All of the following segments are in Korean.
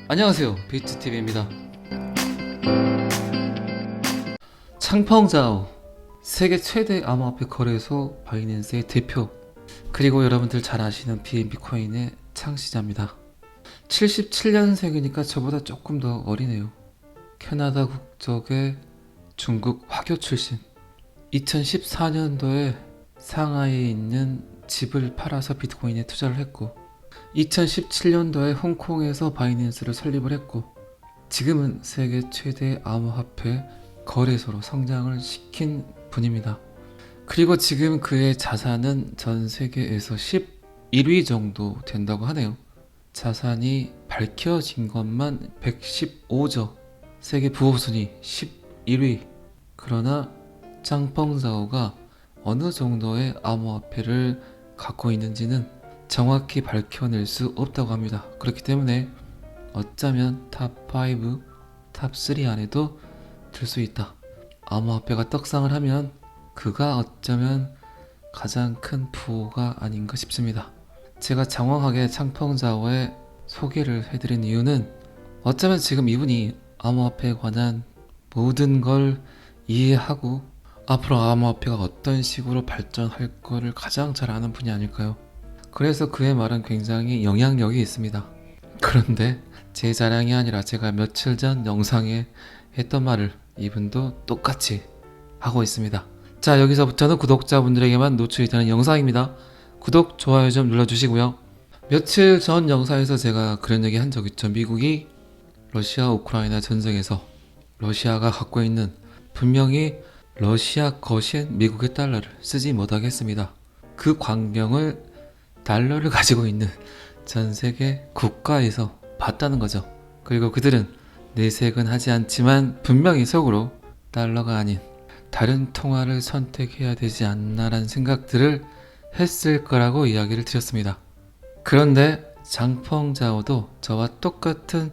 안녕하세요, 비트TV입니다. 창펑자오, 세계 최대 암호화폐 거래소 바이낸스의 대표, 그리고 여러분들 잘 아시는 BNB 코인의 창시자입니다. 77년생이니까 저보다 조금 더 어리네요. 캐나다 국적의 중국 화교 출신. 2014년도에 상하이에 있는 집을 팔아서 비트코인에 투자를 했고, 2017년도에 홍콩에서 바이낸스를 설립을 했고, 지금은 세계 최대 암호화폐 거래소로 성장을 시킨 분입니다. 그리고 지금 그의 자산은 전 세계에서 11위 정도 된다고 하네요. 자산이 밝혀진 것만 115조, 세계 부호 순위 11위. 그러나 짱펑자오가 어느 정도의 암호화폐를 갖고 있는지는 정확히 밝혀낼 수 없다고 합니다. 그렇기 때문에 어쩌면 탑5, 탑3 안에도 들 수 있다. 암호화폐가 떡상을 하면 그가 어쩌면 가장 큰 부호가 아닌가 싶습니다. 제가 장황하게 창펑자오의 소개를 해드린 이유는 어쩌면 지금 이분이 암호화폐에 관한 모든 걸 이해하고 앞으로 암호화폐가 어떤 식으로 발전할 거를 가장 잘 아는 분이 아닐까요? 그래서 그의 말은 굉장히 영향력이 있습니다. 그런데 제 자랑이 아니라 제가 며칠 전 영상에 했던 말을 이분도 똑같이 하고 있습니다. 자, 여기서부터는 구독자분들에게만 노출이 되는 영상입니다. 구독, 좋아요 좀 눌러주시고요. 며칠 전 영상에서 제가 그런 얘기 한 적 있죠. 미국이 러시아 우크라이나 전쟁에서 러시아가 갖고 있는 분명히 러시아 것인 미국의 달러를 쓰지 못하게 했습니다. 그 광경을 달러를 가지고 있는 전 세계 국가에서 봤다는 거죠. 그리고 그들은 내색은 하지 않지만 분명히 속으로 달러가 아닌 다른 통화를 선택해야 되지 않나라는 생각들을 했을 거라고 이야기를 드렸습니다. 그런데 장펑자오도 저와 똑같은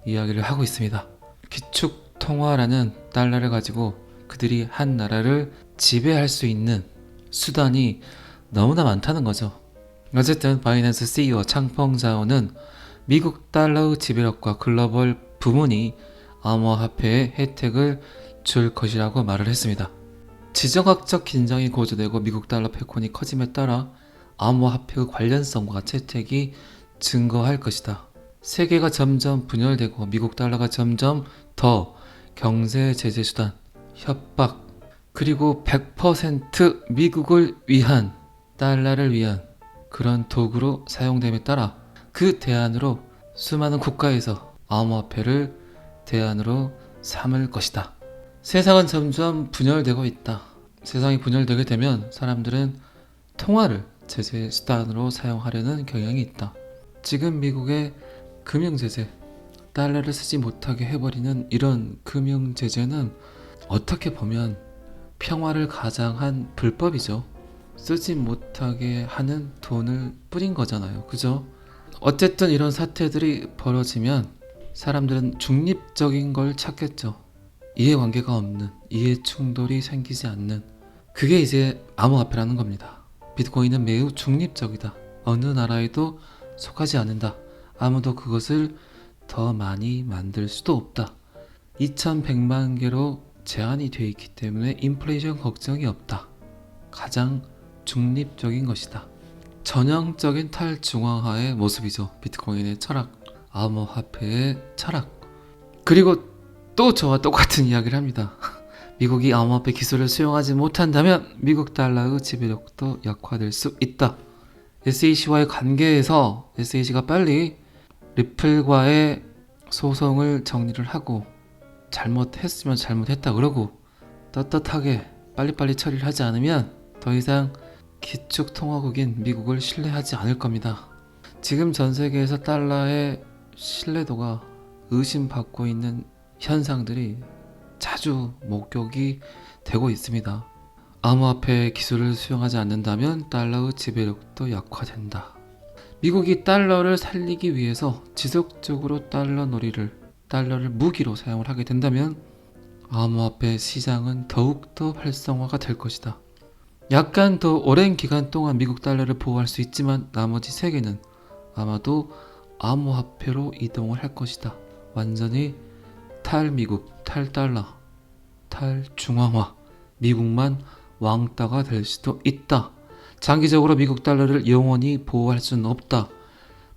이야기를 하고 있습니다. 기축 통화라는 달러를 가지고 그들이 한 나라를 지배할 수 있는 수단이 너무나 많다는 거죠. 어쨌든 바이낸스 CEO 창펑자오는 미국 달러의 지배력과 글로벌 부문이 암호화폐에 혜택을 줄 것이라고 말을 했습니다. 지정학적 긴장이 고조되고 미국 달러 패권이 커짐에 따라 암호화폐의 관련성과 채택이 증거할 것이다. 세계가 점점 분열되고 미국 달러가 점점 더 경제 제재 수단, 협박, 그리고 100% 미국을 위한, 달러를 위한 그런 도구로 사용됨에 따라 그 대안으로 수많은 국가에서 암호화폐를 대안으로 삼을 것이다. 세상은 점점 분열되고 있다. 세상이 분열되게 되면 사람들은 통화를 제재 수단으로 사용하려는 경향이 있다. 지금 미국의 금융제재, 달러를 쓰지 못하게 해버리는 이런 금융제재는 어떻게 보면 평화를 가장한 불법이죠. 쓰지 못하게 하는 돈을 뿌린 거잖아요. 그죠? 어쨌든 이런 사태들이 벌어지면 사람들은 중립적인 걸 찾겠죠. 이해관계가 없는, 이해 충돌이 생기지 않는, 그게 이제 암호화폐라는 겁니다. 비트코인은 매우 중립적이다. 어느 나라에도 속하지 않는다. 아무도 그것을 더 많이 만들 수도 없다. 2100만 개로 제한이 되어 있기 때문에 인플레이션 걱정이 없다. 가장 중립적인 것이다. 전형적인 탈중앙화의 모습이죠. 비트코인의 철학, 암호화폐의 철학. 그리고 또 저와 똑같은 이야기를 합니다. 미국이 암호화폐 기술을 수용하지 못한다면 미국 달러의 지배력도 약화될 수 있다. SEC와의 관계에서 SEC가 빨리 리플과의 소송을 정리를 하고 잘못했으면 잘못했다 그러고 떳떳하게 빨리빨리 처리를 하지 않으면 더 이상 기축통화국인 미국을 신뢰하지 않을 겁니다. 지금 전 세계에서 달러의 신뢰도가 의심받고 있는 현상들이 자주 목격이 되고 있습니다. 암호화폐 기술을 수용하지 않는다면 달러의 지배력도 약화된다. 미국이 달러를 살리기 위해서 지속적으로 달러를 무기로 사용을 하게 된다면 암호화폐 시장은 더욱더 활성화가 될 것이다. 약간 더 오랜 기간 동안 미국 달러를 보호할 수 있지만 나머지 세계는 아마도 암호화폐로 이동을 할 것이다. 완전히 탈미국, 탈달러, 탈중앙화, 미국만 왕따가 될 수도 있다. 장기적으로 미국 달러를 영원히 보호할 수는 없다.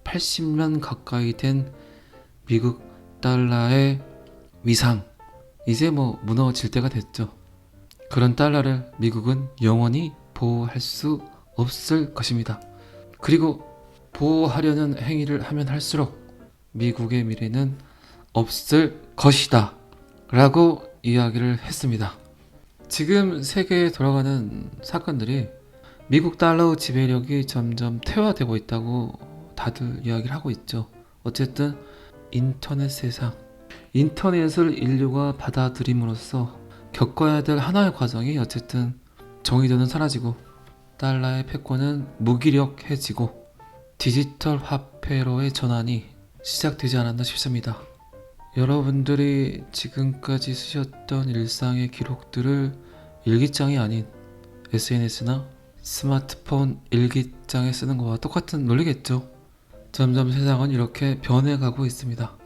80년 가까이 된 미국 달러의 위상, 이제 무너질 때가 됐죠. 그런 달러를 미국은 영원히 보호할 수 없을 것입니다. 그리고 보호하려는 행위를 하면 할수록 미국의 미래는 없을 것이다 라고 이야기를 했습니다. 지금 세계에 돌아가는 사건들이 미국 달러 지배력이 점점 퇴화되고 있다고 다들 이야기를 하고 있죠. 어쨌든 인터넷 세상, 인터넷을 인류가 받아들임으로써 겪어야 될 하나의 과정이 어쨌든 정의도는 사라지고 달러의 패권은 무기력해지고 디지털 화폐로의 전환이 시작되지 않았나 싶습니다. 여러분들이 지금까지 쓰셨던 일상의 기록들을 일기장이 아닌 SNS나 스마트폰 일기장에 쓰는 것과 똑같은 논리겠죠. 점점 세상은 이렇게 변해가고 있습니다.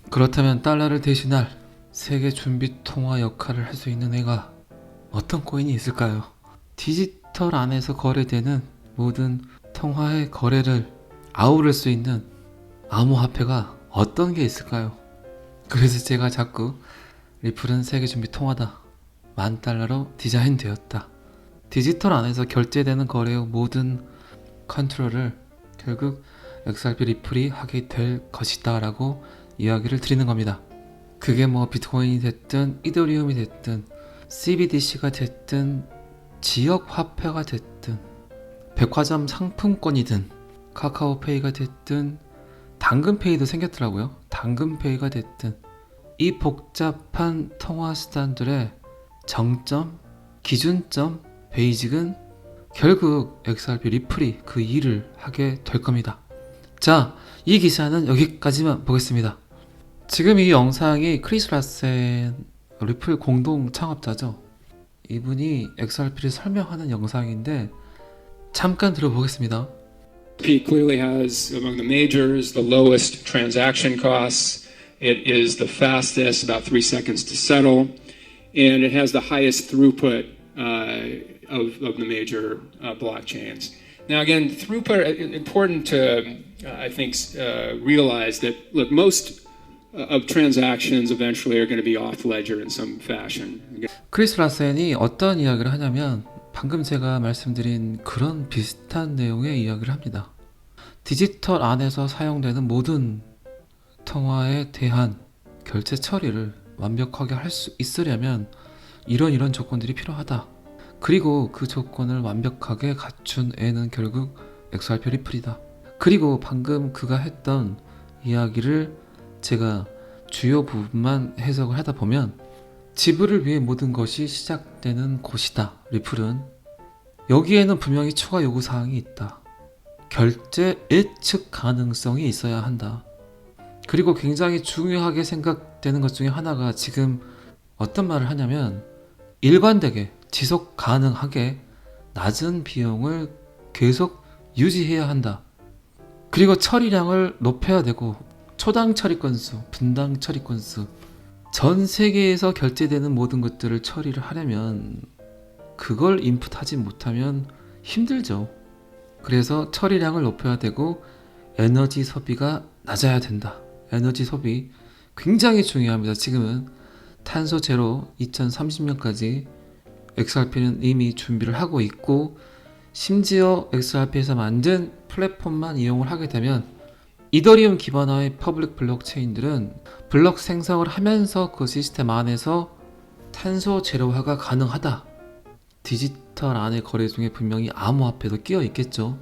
그렇다면 달러를 대신할 세계 준비 통화 역할을 할 수 있는 애가 어떤 코인이 있을까요? 디지털 안에서 거래되는 모든 통화의 거래를 아우를 수 있는 암호화폐가 어떤 게 있을까요? 그래서 제가 자꾸 리플은 세계 준비 통화다, $10,000로 디자인되었다, 디지털 안에서 결제되는 거래의 모든 컨트롤을 결국 XRP 리플이 하게 될 것이다 라고 이야기를 드리는 겁니다. 그게 비트코인이 됐든 이더리움이 됐든 CBDC가 됐든 지역 화폐가 됐든 백화점 상품권이든 카카오페이가 됐든 당근페이도 생겼더라고요. 당근페이가 됐든 이 복잡한 통화 수단들의 정점, 기준점, 베이직은 결국 XRP 리플이 그 일을 하게 될 겁니다. 자, 이 기사는 여기까지만 보겠습니다. 지금 이 영상이 크리스 라센 리플 공동 창업자죠. 이분이 XRP를 설명하는 영상인데 잠깐 들어보겠습니다. XRP clearly has, among the majors, the lowest transaction costs. It is the fastest, about 3 seconds to settle, and it has the highest throughput of the major blockchains. Now, again, throughput, important to, I think, realize that, look, most of transactions eventually are going to be off ledger in some fashion. 크리스 라센이 어떤 이야기를 하냐면 방금 제가 말씀드린 그런 비슷한 내용의 이야기를 합니다. 디지털 안에서 사용되는 모든 통화에 대한 결제 처리를 완벽하게 할 수 있으려면 이런 조건들이 필요하다. 그리고 그 조건을 완벽하게 갖춘 애는 결국 XRP 리플이다. 그리고 방금 그가 했던 이야기를 제가 주요 부분만 해석을 하다 보면 지불을 위해 모든 것이 시작되는 곳이다. 리플은 여기에는 분명히 추가 요구사항이 있다. 결제 예측 가능성이 있어야 한다. 그리고 굉장히 중요하게 생각되는 것 중에 하나가 지금 어떤 말을 하냐면 일관되게 지속 가능하게 낮은 비용을 계속 유지해야 한다. 그리고 처리량을 높여야 되고 초당 처리 건수, 분당 처리 건수, 전 세계에서 결제되는 모든 것들을 처리를 하려면 그걸 인풋하지 못하면 힘들죠. 그래서 처리량을 높여야 되고 에너지 소비가 낮아야 된다. 에너지 소비 굉장히 중요합니다. 지금은 탄소 제로 2030년까지 XRP는 이미 준비를 하고 있고 심지어 XRP에서 만든 플랫폼만 이용을 하게 되면 이더리움 기반화의 퍼블릭 블록체인들은 블록 생성을 하면서 그 시스템 안에서 탄소 제로화가 가능하다. 디지털 안의 거래 중에 분명히 암호화폐도 끼어 있겠죠.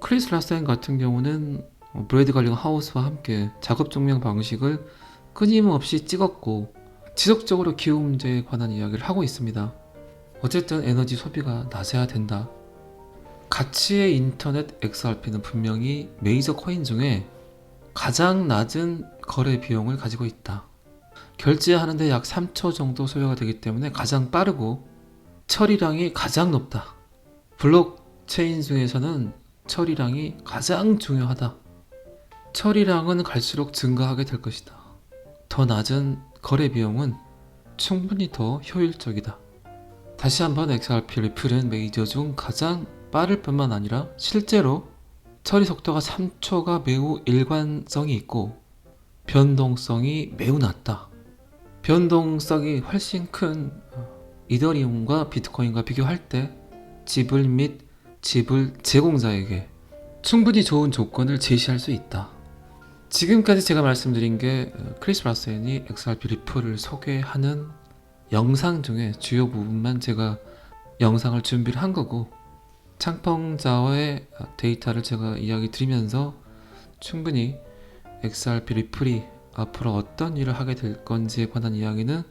크리스 라센 같은 경우는 브래드 갈링 하우스와 함께 작업 증명 방식을 끊임없이 찍었고 지속적으로 기후 문제에 관한 이야기를 하고 있습니다. 어쨌든 에너지 소비가 낮아야 된다. 가치의 인터넷 XRP는 분명히 메이저 코인 중에 가장 낮은 거래 비용을 가지고 있다. 결제하는데 약 3초 정도 소요가 되기 때문에 가장 빠르고 처리량이 가장 높다. 블록체인 중에서는 처리량이 가장 중요하다. 처리량은 갈수록 증가하게 될 것이다. 더 낮은 거래 비용은 충분히 더 효율적이다. 다시 한번 XRP 리플은 메이저 중 가장 빠를 뿐만 아니라 실제로 처리 속도가 3초가 매우 일관성이 있고 변동성이 매우 낮다. 변동성이 훨씬 큰 이더리움과 비트코인과 비교할 때 지불 및 지불 제공자에게 충분히 좋은 조건을 제시할 수 있다. 지금까지 제가 말씀드린 게 크리스 라센이 XRP 리플을 소개하는 영상 중에 주요 부분만 제가 영상을 준비를 한 거고, 창펑자와의 데이터를 제가 이야기 드리면서 충분히 XRP 리플이 앞으로 어떤 일을 하게 될 건지에 관한 이야기는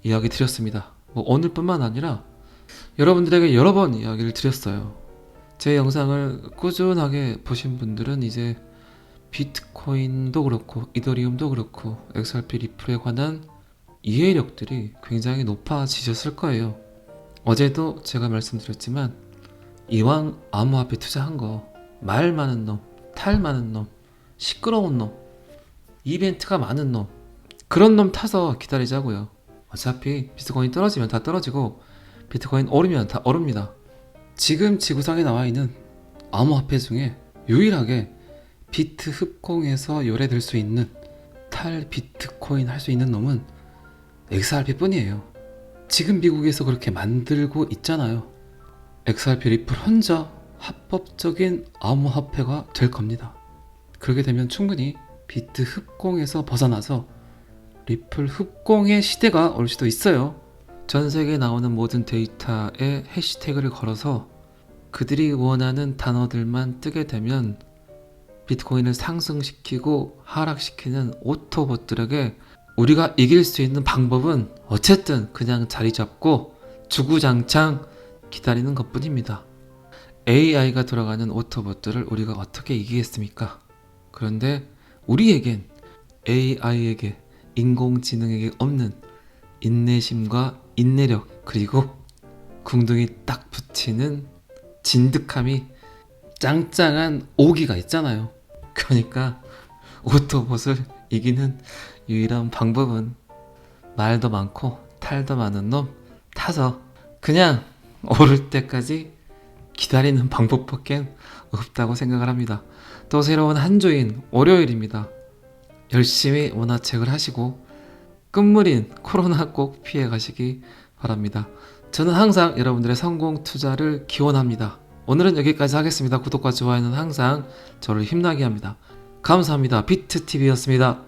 이야기 드렸습니다. 오늘뿐만 아니라 여러분들에게 여러 번 이야기를 드렸어요. 제 영상을 꾸준하게 보신 분들은 이제 비트코인도 그렇고 이더리움도 그렇고 XRP 리플에 관한 이해력들이 굉장히 높아지셨을 거예요. 어제도 제가 말씀드렸지만 이왕 암호화폐 투자한 거 말 많은 놈, 탈 많은 놈, 시끄러운 놈, 이벤트가 많은 놈, 그런 놈 타서 기다리자고요. 어차피 비트코인 떨어지면 다 떨어지고 비트코인 오르면 다 오릅니다. 지금 지구상에 나와 있는 암호화폐 중에 유일하게 비트 흡공에서 요래될 수 있는 탈 비트코인 할 수 있는 놈은 XRP 뿐이에요. 지금 미국에서 그렇게 만들고 있잖아요. XRP 리플 혼자 합법적인 암호화폐가 될 겁니다. 그렇게 되면 충분히 비트 흡공에서 벗어나서 리플 흡공의 시대가 올 수도 있어요. 전 세계에 나오는 모든 데이터에 해시태그를 걸어서 그들이 원하는 단어들만 뜨게 되면 비트코인을 상승시키고 하락시키는 오토봇들에게 우리가 이길 수 있는 방법은 어쨌든 그냥 자리 잡고 주구장창 기다리는 것뿐입니다. AI가 돌아가는 오토봇들을 우리가 어떻게 이기겠습니까? 그런데 우리에겐 AI에게, 인공지능에게 없는 인내심과 인내력, 그리고 궁둥이 딱 붙이는 진득함이 짱짱한 오기가 있잖아요. 그러니까 오토봇을 이기는 유일한 방법은 말도 많고 탈도 많은 놈 타서 그냥 오를 때까지 기다리는 방법밖에 없다고 생각을 합니다. 또 새로운 한 주인 월요일입니다. 열심히 원화책을 하시고 끝물인 코로나 꼭 피해 가시기 바랍니다. 저는 항상 여러분들의 성공 투자를 기원합니다. 오늘은 여기까지 하겠습니다. 구독과 좋아요는 항상 저를 힘나게 합니다. 감사합니다. 비트TV였습니다.